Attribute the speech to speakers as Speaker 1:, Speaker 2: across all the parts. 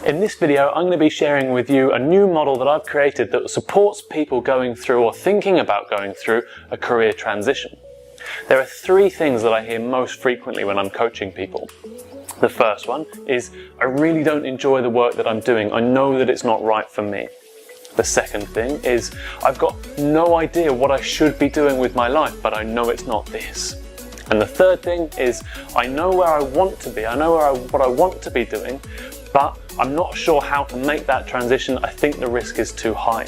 Speaker 1: In this video, I'm going to be sharing with you a new model that I've created that supports people going through or thinking about going through a career transition. There are three things that I hear most frequently when I'm coaching people. The first one is, I really don't enjoy the work that I'm doing. I know that it's not right for me. The second thing is, I've got no idea what I should be doing with my life, but I know it's not this. And the third thing is, I know where I want to be, I know what I want to be doing, but I'm not sure how to make that transition. I think the risk is too high.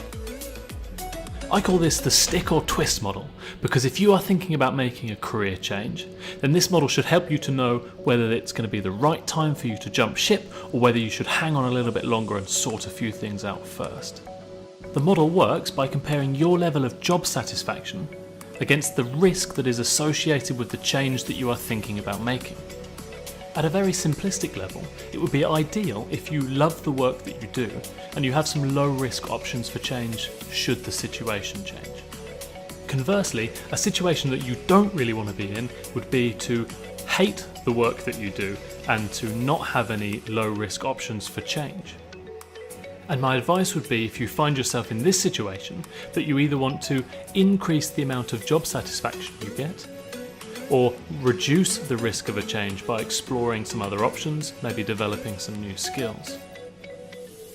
Speaker 2: I call this the stick or twist model, because if you are thinking about making a career change, then this model should help you to know whether it's going to be the right time for you to jump ship or whether you should hang on a little bit longer and sort a few things out first. The model works by comparing your level of job satisfaction against the risk that is associated with the change that you are thinking about making. At a very simplistic level, it would be ideal if you love the work that you do and you have some low risk options for change should the situation change. Conversely, a situation that you don't really want to be in would be to hate the work that you do and to not have any low risk options for change. And my advice would be, if you find yourself in this situation, that you either want to increase the amount of job satisfaction you get, or reduce the risk of a change by exploring some other options, maybe developing some new skills.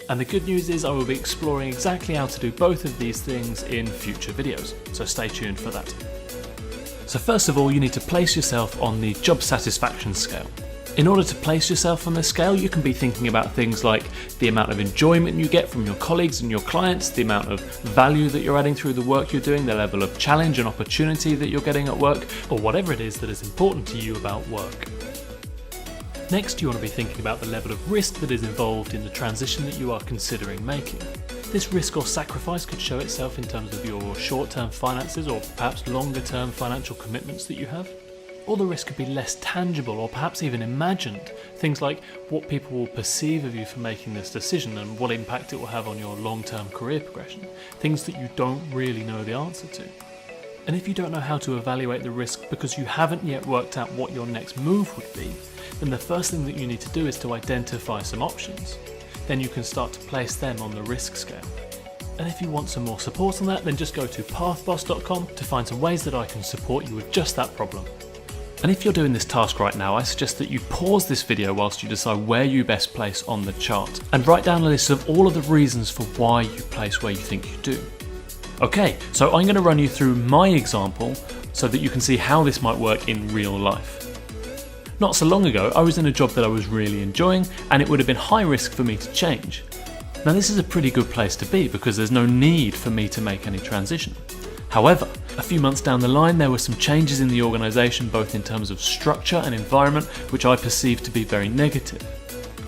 Speaker 2: And the good news is I will be exploring exactly how to do both of these things in future videos, so stay tuned for that. So first of all, you need to place yourself on the job satisfaction scale. In order to place yourself on this scale, you can be thinking about things like the amount of enjoyment you get from your colleagues and your clients, the amount of value that you're adding through the work you're doing, the level of challenge and opportunity that you're getting at work, or whatever it is that is important to you about work. Next, you want to be thinking about the level of risk that is involved in the transition that you are considering making. This risk or sacrifice could show itself in terms of your short-term finances or perhaps longer-term financial commitments that you have. Or the risk could be less tangible or perhaps even imagined. Things like what people will perceive of you for making this decision and what impact it will have on your long-term career progression. Things that you don't really know the answer to. And if you don't know how to evaluate the risk because you haven't yet worked out what your next move would be, then the first thing that you need to do is to identify some options. Then you can start to place them on the risk scale. And if you want some more support on that, then just go to PathBoss.com to find some ways that I can support you with just that problem. And if you're doing this task right now, I suggest that you pause this video whilst you decide where you best place on the chart and write down a list of all of the reasons for why you place where you think you do. Okay, so I'm going to run you through my example so that you can see how this might work in real life. Not so long ago, I was in a job that I was really enjoying and it would have been high risk for me to change. Now this is a pretty good place to be because there's no need for me to make any transition. However, a few months down the line there were some changes in the organisation both in terms of structure and environment which I perceived to be very negative.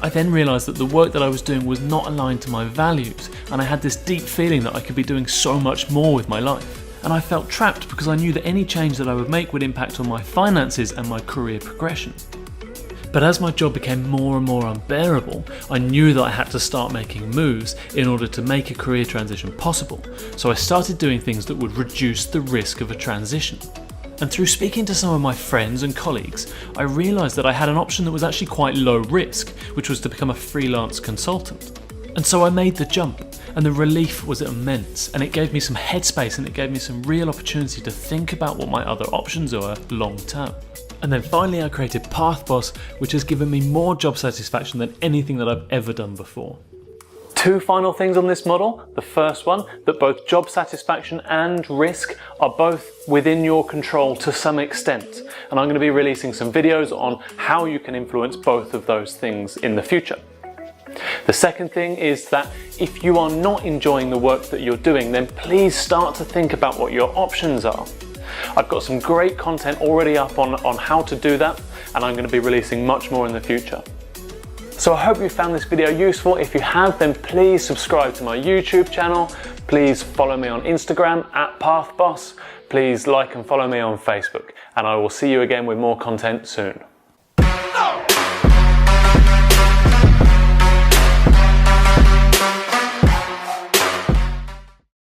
Speaker 2: I then realised that the work that I was doing was not aligned to my values and I had this deep feeling that I could be doing so much more with my life. And I felt trapped because I knew that any change that I would make would impact on my finances and my career progression. But as my job became more and more unbearable, I knew that I had to start making moves in order to make a career transition possible. So I started doing things that would reduce the risk of a transition. And through speaking to some of my friends and colleagues, I realised that I had an option that was actually quite low risk, which was to become a freelance consultant. And so I made the jump, and the relief was immense, and it gave me some headspace and it gave me some real opportunity to think about what my other options are long term. And then finally I created PathBoss, which has given me more job satisfaction than anything that I've ever done before.
Speaker 1: Two final things on this model. The first one, that both job satisfaction and risk are both within your control to some extent. And I'm going to be releasing some videos on how you can influence both of those things in the future. The second thing is that if you are not enjoying the work that you're doing, then please start to think about what your options are. I've got some great content already up on how to do that, and I'm going to be releasing much more in the future. So I hope you found this video useful. If you have, then please subscribe to my YouTube channel. Please follow me on Instagram @PathBoss. Please like and follow me on Facebook, and I will see you again with more content soon.